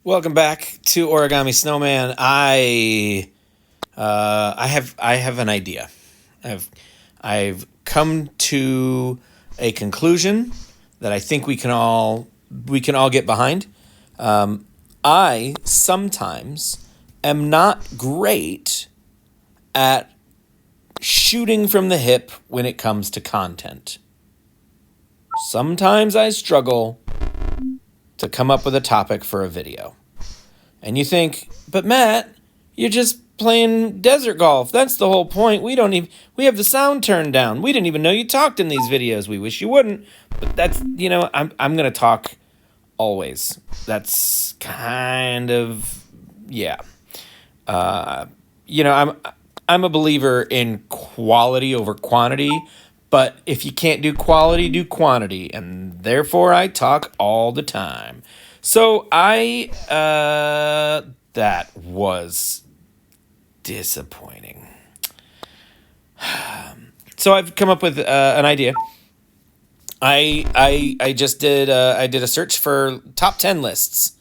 Welcome back to Origami Snowman. I have an idea. I've come to a conclusion that I think we can all get behind. I sometimes am not great at shooting from the hip when it comes to content. Sometimes I struggle to come up with a topic for a video. And you think, but Matt, you're just playing desert golf. That's the whole point. We have the sound turned down. We didn't even know you talked in these videos. We wish you wouldn't. But that's, I'm going to talk always. That's kind of, yeah. I'm a believer in quality over quantity. But if you can't do quality, do quantity. And therefore, I talk all the time. So that was disappointing. So I've come up with an idea. I just did I did a search for top 10 lists.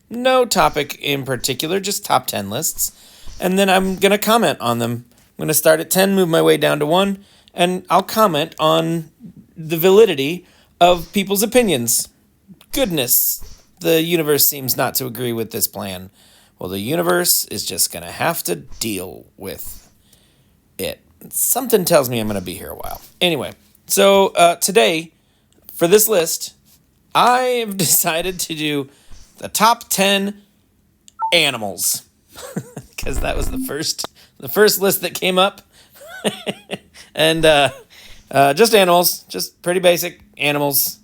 No topic in particular, just top 10 lists. And then I'm going to comment on them. I'm going to start at 10, move my way down to 1. And I'll comment on the validity of people's opinions. Goodness, the universe seems not to agree with this plan. Well, the universe is just going to have to deal with it. Something tells me I'm going to be here a while. Anyway, so today, for this list, I've decided to do the top 10 animals. Because that was the first list that came up. And just animals, just pretty basic animals.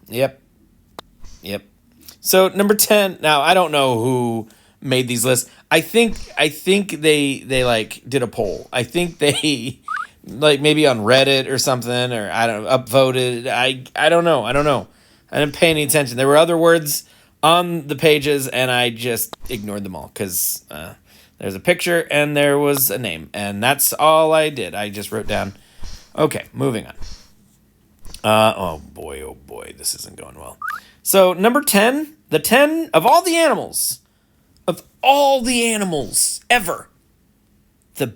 Yep. So number 10. Now I don't know who made these lists. I think they like did a poll. I think they like maybe on Reddit or something, or I don't know, upvoted. I don't know. I didn't pay any attention. There were other words on the pages, and I just ignored them all because there's a picture and there was a name, and that's all I did. I just wrote down. Okay, moving on. Oh boy, this isn't going well. So number 10, the 10 of all the animals ever, the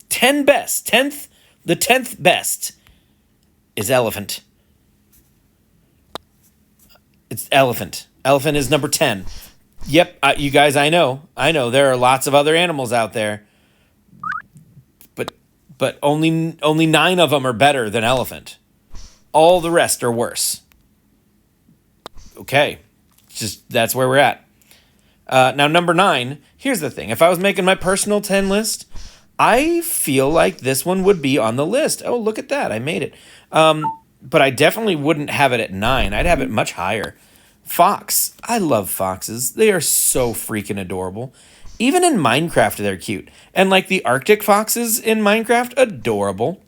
10 best, the 10th best is elephant. It's elephant. Elephant is number 10. Yep, you guys, I know. There are lots of other animals out there, but only 9 of them are better than elephant. All the rest are worse. Okay, just that's where we're at. Now, number 9. Here's the thing: if I was making my personal 10 list, I feel like this one would be on the list. Oh, look at that! I made it. But I definitely wouldn't have it at 9. I'd have it much higher. Fox. I love foxes. They are so freaking adorable. Even in Minecraft, they're cute. And like the Arctic foxes in Minecraft, adorable.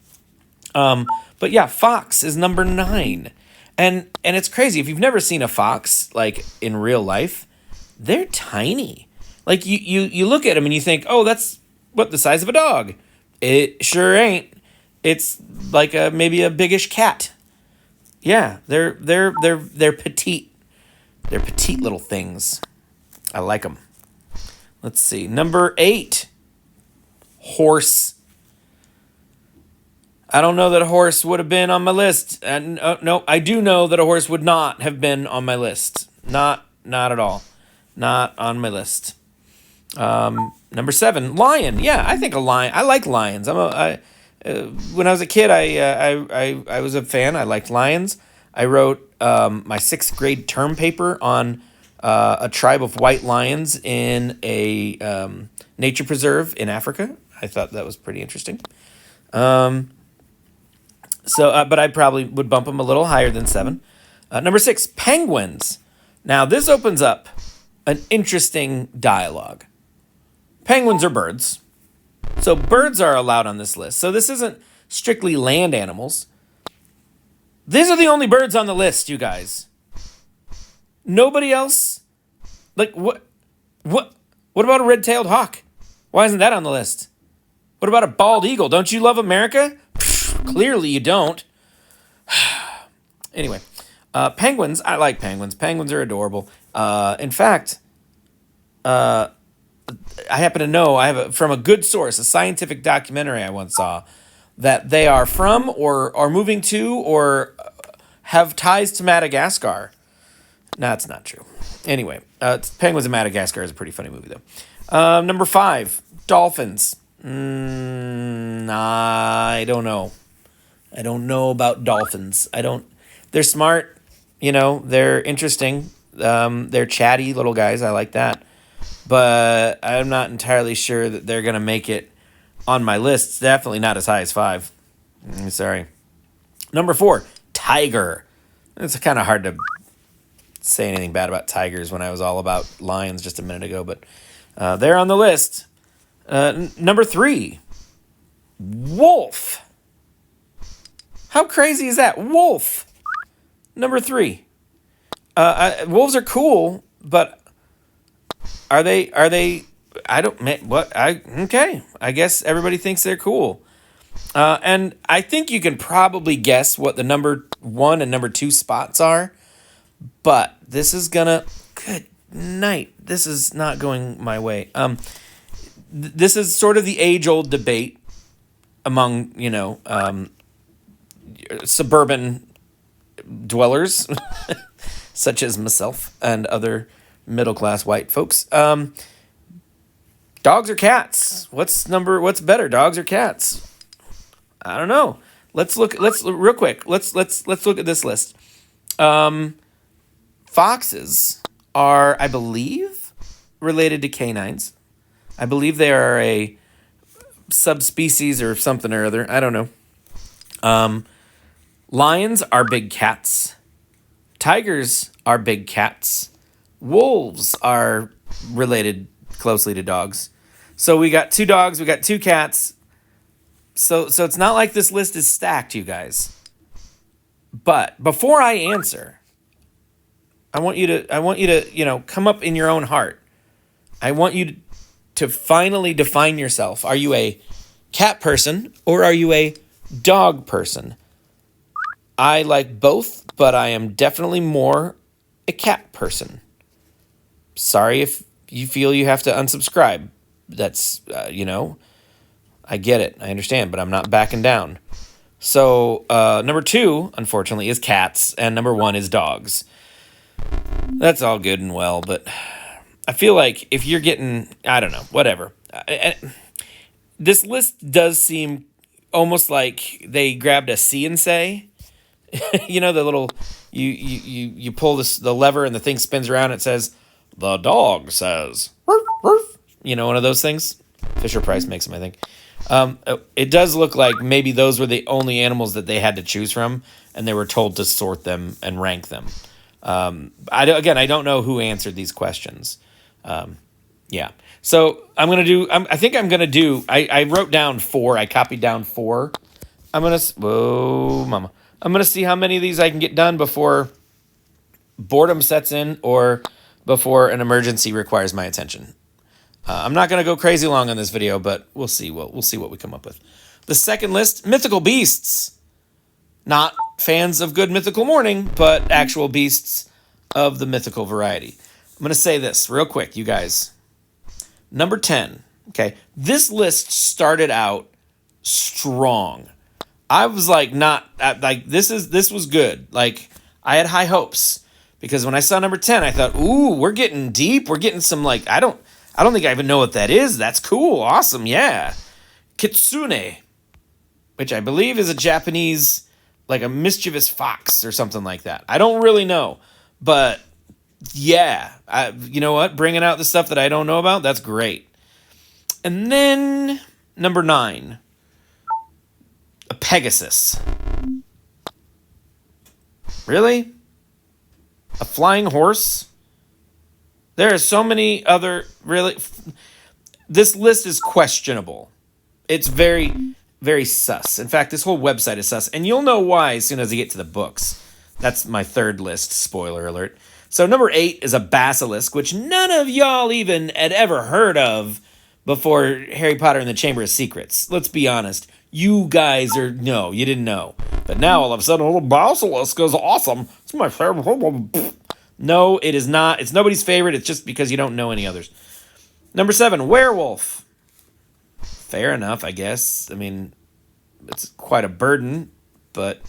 But yeah, fox is number 9. And it's crazy. If you've never seen a fox, like in real life, they're tiny. Like you look at them and you think, oh, that's the size of a dog. It sure ain't. It's like maybe a biggish cat. Yeah, they're petite. They're petite little things. I like them. Let's see. Number 8. Horse. I don't know that a horse would have been on my list. And no, I do know that a horse would not have been on my list. Not at all. Not on my list. Number 7. Lion. Yeah, I think a lion. I like lions. When I was a kid, I was a fan. I liked lions. I wrote my 6th grade term paper on a tribe of white lions in a nature preserve in Africa. I thought that was pretty interesting. But I probably would bump them a little higher than 7. Number 6, penguins. Now, this opens up an interesting dialogue. Penguins are birds. So birds are allowed on this list. So this isn't strictly land animals. These are the only birds on the list, you guys. Nobody else? Like, what about a red-tailed hawk? Why isn't that on the list? What about a bald eagle? Don't you love America? Pfft, clearly you don't. Anyway, penguins, I like penguins. Penguins are adorable. In fact, I happen to know from a good source, a scientific documentary I once saw, that they are from or are moving to or have ties to Madagascar. No, that's not true. Anyway, Penguins of Madagascar is a pretty funny movie, though. Number 5, dolphins. I don't know. I don't know about dolphins. They're smart. They're interesting. They're chatty little guys. I like that. But I'm not entirely sure that they're going to make it on my list. It's definitely not as high as 5. Sorry. Number 4, tiger. It's kind of hard to say anything bad about tigers when I was all about lions just a minute ago, but they're on the list. Number 3, wolf. How crazy is that? Wolf. Number 3. Wolves are cool, but are they? I don't. What? Okay. I guess everybody thinks they're cool. And I think you can probably guess what the number 1 and number 2 spots are. But this is gonna. Good night. This is not going my way. This is sort of the age-old debate among suburban dwellers, such as myself and other middle-class white folks. Dogs or cats? What's better, dogs or cats? I don't know. Let's real quick. Let's look at this list. Foxes are, I believe, related to canines. I believe they are a subspecies or something or other. I don't know. Lions are big cats. Tigers are big cats. Wolves are related closely to dogs. So we got 2 dogs, we got 2 cats. So it's not like this list is stacked, you guys. But before I answer, I want you to, come up in your own heart. I want you to finally define yourself. Are you a cat person or are you a dog person? I like both, but I am definitely more a cat person. Sorry if you feel you have to unsubscribe. That's, I get it. I understand, but I'm not backing down. So, number 2, unfortunately, is cats, and number 1 is dogs. That's all good and well, but I feel like if you're getting, I don't know, whatever. This list does seem almost like they grabbed a See and Say. The little, you pull the lever and the thing spins around. And it says, "The dog says," "Roof, roof." One of those things. Fisher Price makes them, I think. It does look like maybe those were the only animals that they had to choose from, and they were told to sort them and rank them. I don't know who answered these questions. Yeah. So I'm going to do, I wrote down 4. I copied down 4. Whoa, mama. I'm going to see how many of these I can get done before boredom sets in or before an emergency requires my attention. I'm not going to go crazy long on this video, but we'll see what we come up with. The second list, mythical beasts. Not fans of Good Mythical Morning, but actual beasts of the mythical variety. I'm going to say this real quick, you guys. Number 10. Okay, this list started out strong. I was this was good. Like, I had high hopes because when I saw number 10, I thought, ooh, we're getting deep. We're getting some, I don't think I even know what that is. That's cool. Awesome. Yeah. Kitsune, which I believe is a Japanese, a mischievous fox or something like that. I don't really know, but yeah, you know what? Bringing out the stuff that I don't know about, that's great. And then number 9, a Pegasus. Really? A flying horse? There are so many other, really, this list is questionable. It's very, very sus. In fact, this whole website is sus, and you'll know why as soon as I get to the books. That's my third list, spoiler alert. So number 8 is a basilisk, which none of y'all even had ever heard of before Harry Potter and the Chamber of Secrets. Let's be honest. You guys no, you didn't know. But now all of a sudden, a little basilisk is awesome. It's my favorite. No, it is not. It's nobody's favorite. It's just because you don't know any others. Number 7, werewolf. Fair enough, I guess. I mean, it's quite a burden, but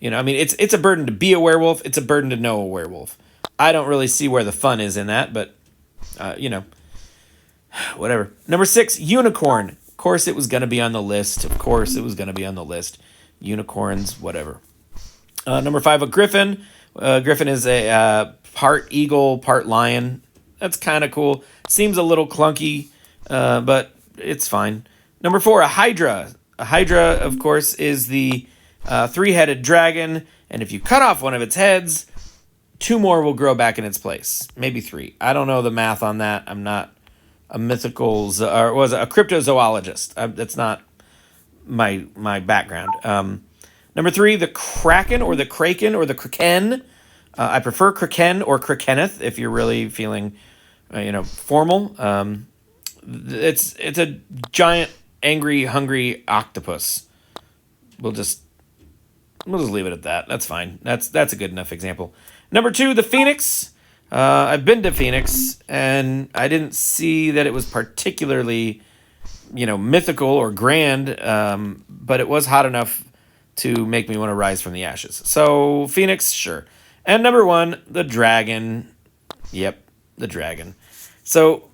I mean, it's a burden to be a werewolf. It's a burden to know a werewolf. I don't really see where the fun is in that, but whatever. Number 6, unicorn. Of course, it was going to be on the list. Unicorns, whatever. Number 5, a griffin. Griffin is a part eagle, part lion. That's kind of cool. Seems a little clunky, but it's fine. Number 4, a hydra. A hydra, of course, is the 3-headed dragon, and if you cut off one of its heads, 2 more will grow back in its place. Maybe 3. I don't know the math on that. I'm not a mythical, or was a cryptozoologist. That's not my background. Number 3, the kraken or the kraken or the kraken. I prefer kraken or krakeneth if you're really feeling, formal. It's a giant, angry, hungry octopus. We'll just leave it at that. That's fine. That's a good enough example. Number 2, the phoenix. I've been to Phoenix, and I didn't see that it was particularly, mythical or grand, but it was hot enough to make me want to rise from the ashes. So, Phoenix, sure. And number 1, the dragon. Yep, the dragon. So,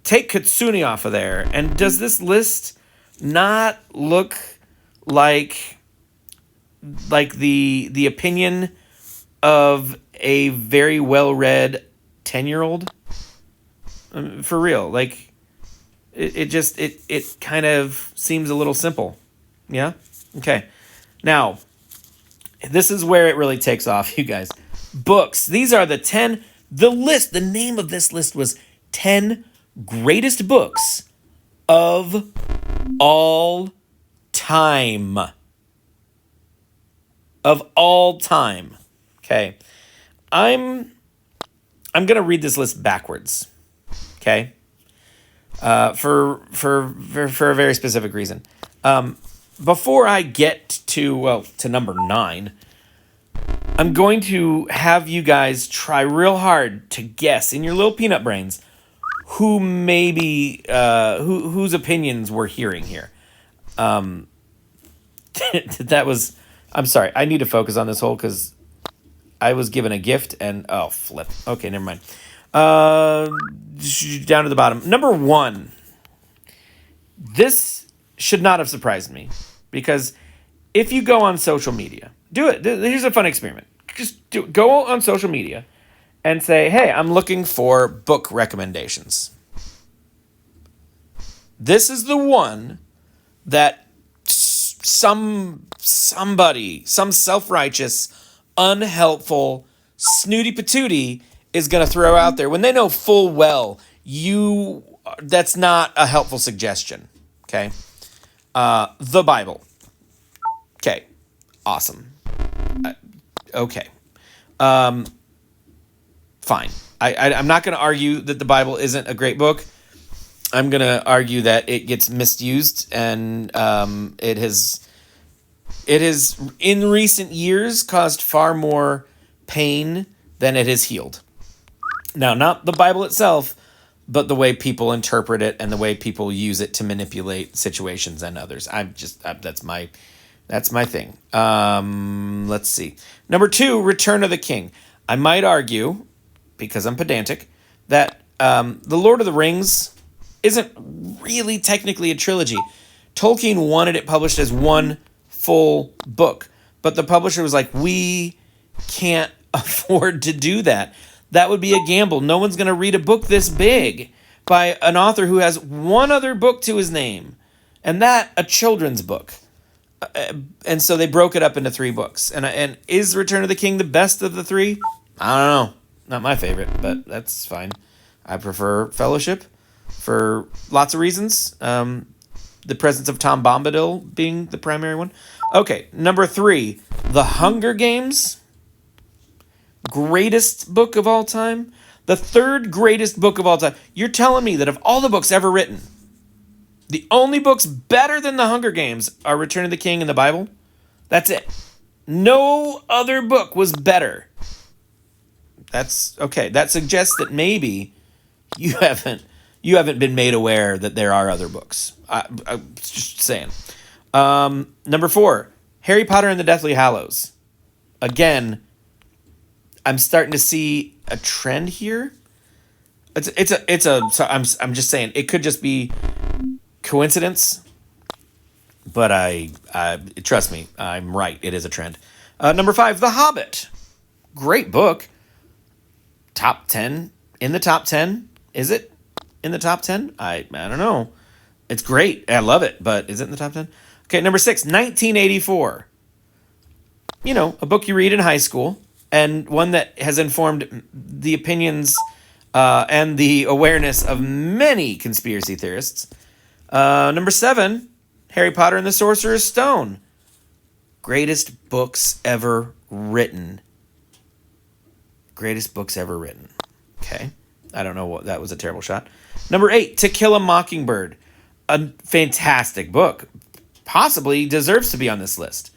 take Kitsune off of there, and does this list not look like the opinion of a very well-read 10-year-old? For real, it kind of seems a little simple. Yeah? Okay. Now, this is where it really takes off, you guys. Books. These are the name of this list was 10 greatest books of all time. Of all time. Okay. I'm going to read this list backwards. Okay? For a very specific reason. Before I get to number 9, I'm going to have you guys try real hard to guess in your little peanut brains who maybe whose opinions we're hearing here. I'm sorry. I need to focus on this whole because I was given a gift and flip. Okay, never mind. Down to the bottom. Number 1. This should not have surprised me because if you go on social media, do it. Here's a fun experiment. Just go on social media and say, "Hey, I'm looking for book recommendations." This is the one that some self-righteous, unhelpful, snooty patootie is going to throw out there when they know full well that's not a helpful suggestion. Okay? The Bible. Okay. Awesome. Okay. Fine. I'm not going to argue that the Bible isn't a great book. I'm going to argue that it gets misused and it has in recent years caused far more pain than it has healed. Now, not the Bible itself, but the way people interpret it and the way people use it to manipulate situations and others. That's my thing. Let's see. Number 2, Return of the King. I might argue, because I'm pedantic, that The Lord of the Rings isn't really technically a trilogy. Tolkien wanted it published as one full book, but the publisher was like, we can't afford to do that. That would be a gamble. No one's going to read a book this big by an author who has one other book to his name, and that a children's book. And so they broke it up into 3 books. And is Return of the King the best of the 3? I don't know. Not my favorite, but that's fine. I prefer Fellowship for lots of reasons. The presence of Tom Bombadil being the primary one. Okay, number 3, The Hunger Games. Greatest book of all time. The 3rd greatest book of all time. You're telling me that of all the books ever written, the only books better than The Hunger Games are Return of the King and the Bible? That's it. No other book was better. That's okay. That suggests that maybe you haven't been made aware that there are other books. I'm just saying. Number 4, Harry Potter and the Deathly Hallows. Again, I'm starting to see a trend here. I'm just saying it could just be coincidence, but I trust me, I'm right. It is a trend. Number 5, The Hobbit. Great book. Top 10 in the top 10. Is it in the top 10? I don't know. It's great. I love it, but is it in the top 10? Okay, number 6, 1984. You know, a book you read in high school, and one that has informed the opinions and the awareness of many conspiracy theorists. Number 7, Harry Potter and the Sorcerer's Stone. Greatest books ever written. Greatest books ever written. Okay. I don't know what, that was a terrible shot. Number 8, To Kill a Mockingbird. A fantastic book. Possibly deserves to be on this list.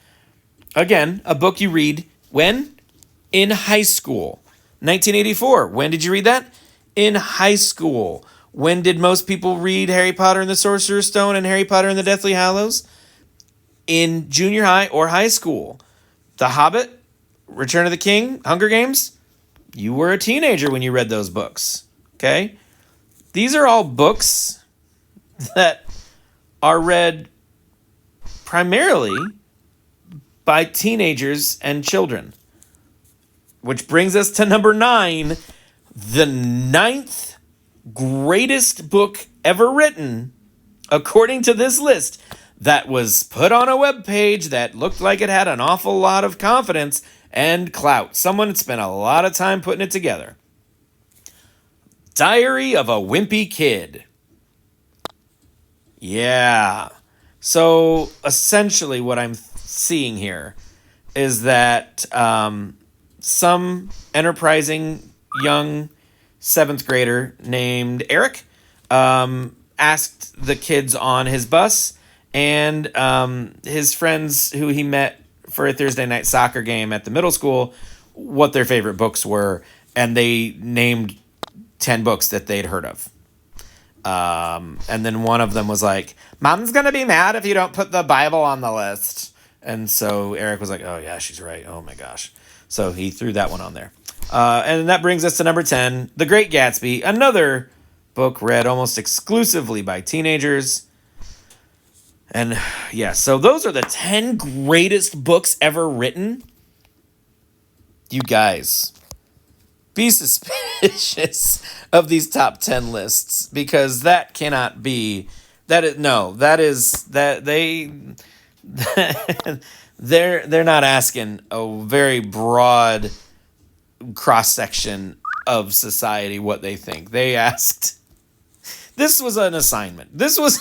Again, a book you read when? In high school. 1984. When did you read that? In high school. When did most people read Harry Potter and the Sorcerer's Stone and Harry Potter and the Deathly Hallows? In junior high or high school. The Hobbit, Return of the King, Hunger Games. You were a teenager when you read those books. Okay? These are all books that are read primarily by teenagers and children. Which brings us to number 9, the 9th greatest book ever written, according to this list, that was put on a webpage that looked like it had an awful lot of confidence and clout. Someone had spent a lot of time putting it together. Diary of a Wimpy Kid. Yeah. So essentially what I'm seeing here is that some enterprising young 7th grader named Eric asked the kids on his bus and his friends who he met for a Thursday night soccer game at the middle school what their favorite books were, and they named 10 books that they'd heard of. And then one of them was like, Mom's going to be mad if you don't put the Bible on the list. And so Eric was like, oh yeah, she's right. Oh my gosh. So he threw that one on there. And that brings us to number 10, The Great Gatsby, another book read almost exclusively by teenagers. And yeah, so those are the 10 greatest books ever written. You guys, be suspicious of these top 10 lists, because that cannot be, they're not asking a very broad cross-section of society what they think. They asked, this was an assignment. This was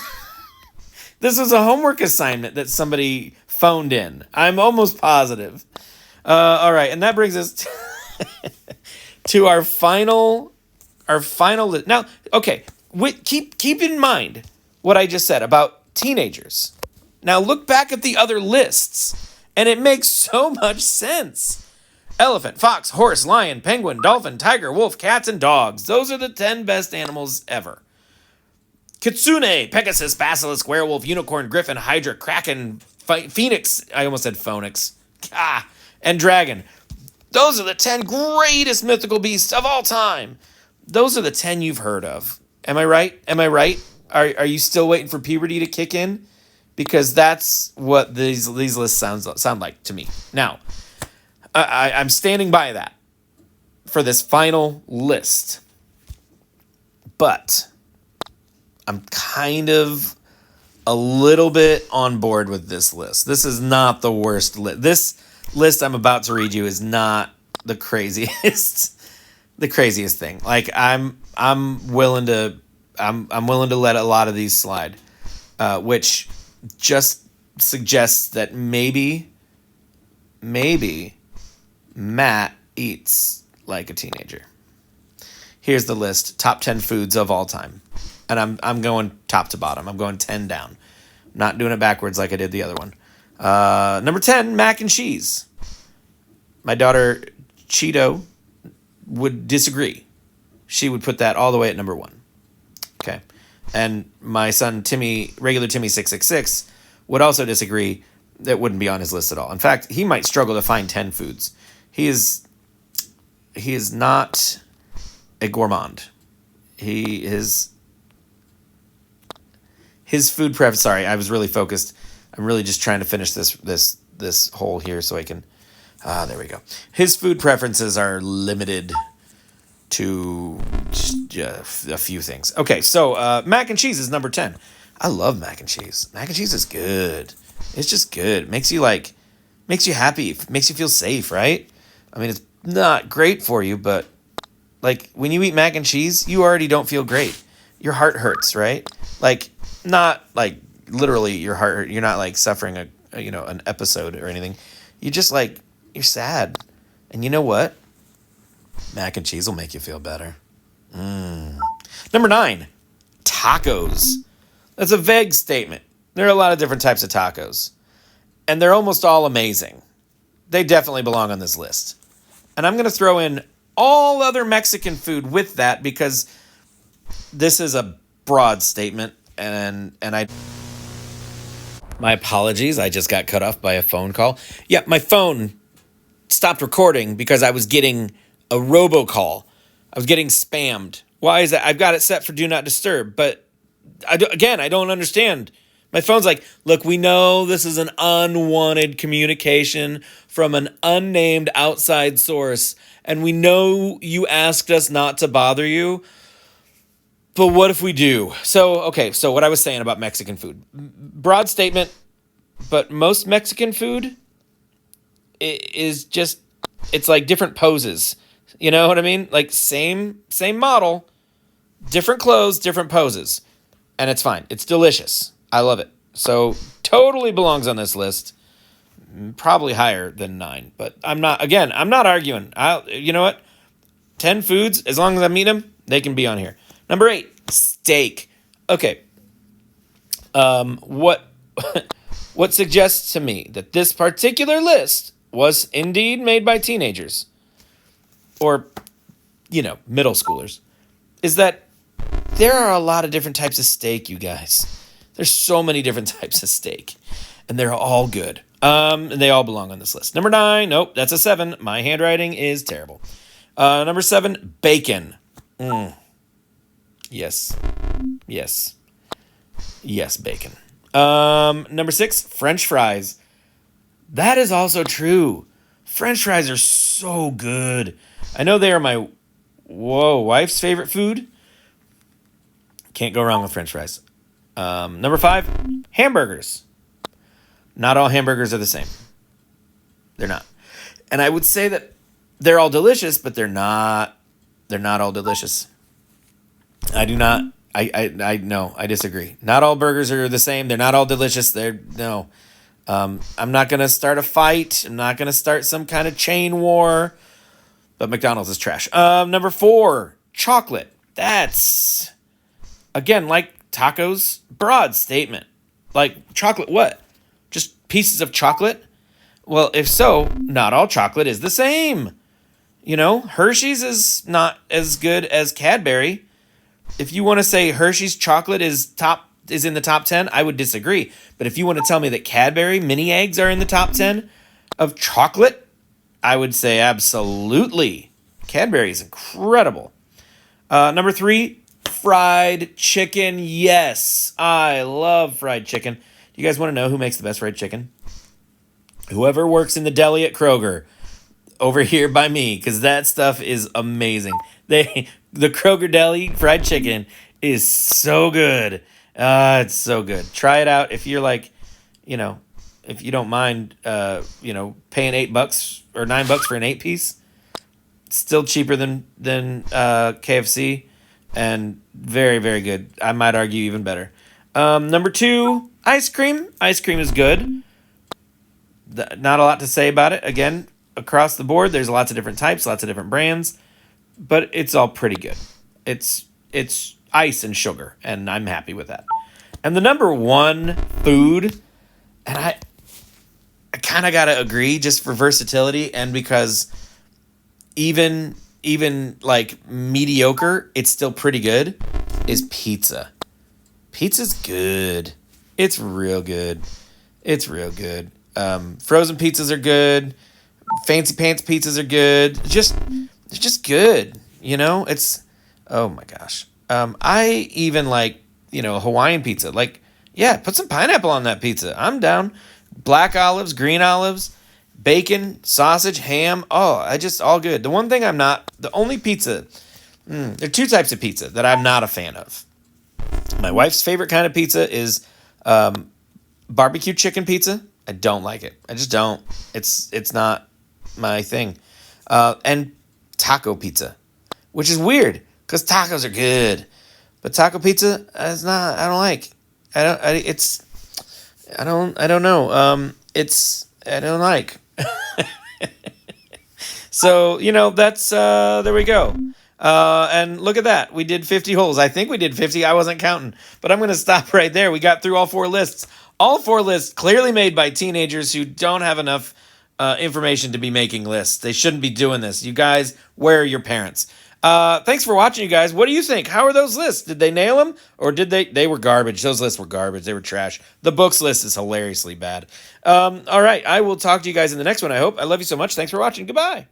a homework assignment that somebody phoned in. I'm almost positive. All right, and that brings us to our final list. Now, okay, keep in mind what I just said about teenagers. Now look back at the other lists, and it makes so much sense. Elephant, fox, horse, lion, penguin, dolphin, tiger, wolf, cats, and dogs. Those are the 10 best animals ever. Kitsune, Pegasus, basilisk, werewolf, unicorn, griffin, hydra, kraken, phoenix. I almost said phonics. And dragon. Those are the 10 greatest mythical beasts of all time. Those are the 10 you've heard of. Am I right? Are you still waiting for puberty to kick in? Because that's what these lists sound like to me. Now, I'm standing by that for this final list. But I'm kind of a little bit on board with this list. This is not the worst list. This list I'm about to read you is not the craziest thing. Like I'm willing to let a lot of these slide, which just suggests that maybe Matt eats like a teenager. Here's the list: top 10 foods of all time. And I'm going top to bottom. I'm going 10 down. Not doing it backwards like I did the other one. Number 10, mac and cheese. My daughter Cheeto would disagree. She would put that all the way at number 1. Okay. And my son Timmy, regular Timmy 666, would also disagree. That wouldn't be on his list at all. In fact, he might struggle to find 10 foods. He is not a gourmand. His food preference. Sorry, I was really focused. I'm really just trying to finish this hole here so I can. There we go. His food preferences are limited to just a few things. Okay, so mac and cheese is number 10. I love mac and cheese. Mac and cheese is good. It's just good. It makes you happy. It makes you feel safe, right? I mean, it's not great for you, but like when you eat mac and cheese, you already don't feel great. Your heart hurts, right? Like not like literally your heart hurt. You're not like suffering an episode or anything. You just like you're sad. And you know what? Mac and cheese will make you feel better. Number 9, tacos. That's a vague statement. There are a lot of different types of tacos, and they're almost all amazing. They definitely belong on this list. And I'm going to throw in all other Mexican food with that because this is a broad statement, and my apologies, I just got cut off by a phone call. Yeah, my phone stopped recording because I was getting a robocall. I was getting spammed. Why is that? I've got it set for do not disturb, but I don't understand. My phone's like, look, we know this is an unwanted communication from an unnamed outside source, and we know you asked us not to bother you, but what if we do? So what I was saying about Mexican food. Broad statement, but most Mexican food is just, it's like different poses. You know what I mean? Like same model, different clothes, different poses. And it's fine. It's delicious. I love it. So totally belongs on this list. Probably higher than 9, but I'm not arguing. You know what? 10 foods, as long as I meet them, they can be on here. Number 8, steak. Okay. What suggests to me that this particular list was indeed made by teenagers or, middle schoolers is that there are a lot of different types of steak, you guys. There's so many different types of steak, and they're all good. And they all belong on this list. Number 9, nope, that's a 7. My handwriting is terrible. Number 7, bacon. Yes, bacon. Number 6, French fries. That is also true. French fries are so good. I know they are my wife's favorite food. Can't go wrong with French fries. Number 5, hamburgers. Not all hamburgers are the same. They're not. And I would say that they're all delicious, but they're not all delicious. I disagree. Not all burgers are the same. They're not all delicious. I'm not going to start a fight. I'm not going to start some kind of chain war, but McDonald's is trash. Number 4, chocolate. That's, again, like tacos, broad statement. Like chocolate what? Just pieces of chocolate? Well, if so, not all chocolate is the same. Hershey's is not as good as Cadbury. If you want to say Hershey's chocolate is in the top 10, I would disagree. But if you want to tell me that Cadbury mini eggs are in the top 10 of chocolate, I would say absolutely. Cadbury is incredible. Number 3, fried chicken. Yes, I love fried chicken. You guys want to know who makes the best fried chicken? Whoever works in the deli at Kroger over here by me, because that stuff is amazing. The Kroger deli fried chicken is so good. It's so good. Try it out if you're like, if you don't mind, paying $8 or $9 for an 8-piece. It's still cheaper than KFC, and very, very good. I might argue even better. Number 2, ice cream. Ice cream is good. Not a lot to say about it. Again, across the board, there's lots of different types, lots of different brands, but it's all pretty good. It's ice and sugar, and I'm happy with that. And the number 1 food, and I kind of got to agree just for versatility and because even even like mediocre, it's still pretty good, is pizza. Pizza's good. It's real good. It's real good. Frozen pizzas are good. Fancy pants pizzas are good. It's just good. You know, it's, oh my gosh. I even like, Hawaiian pizza. Like, yeah, put some pineapple on that pizza. I'm down. Black olives, green olives, bacon, sausage, ham. Oh, all good. The one thing the only pizza, there are two types of pizza that I'm not a fan of. My wife's favorite kind of pizza is barbecue chicken pizza. I don't like it. I just don't. It's not my thing. And taco pizza, which is weird because tacos are good, but taco pizza is not. I don't like. I don't. I don't know. I don't like. So, that's, there we go. And look at that. We did 50 holes. I think we did 50. I wasn't counting, but I'm going to stop right there. We got through all 4 lists. All 4 lists clearly made by teenagers who don't have enough information to be making lists. They shouldn't be doing this. You guys, where are your parents? Thanks for watching, you guys. What do you think? How are those lists? Did they nail them? Or did they were garbage? Those lists were garbage. They were trash. The books list is hilariously bad. All right. I will talk to you guys in the next one, I hope. I love you so much. Thanks for watching. Goodbye.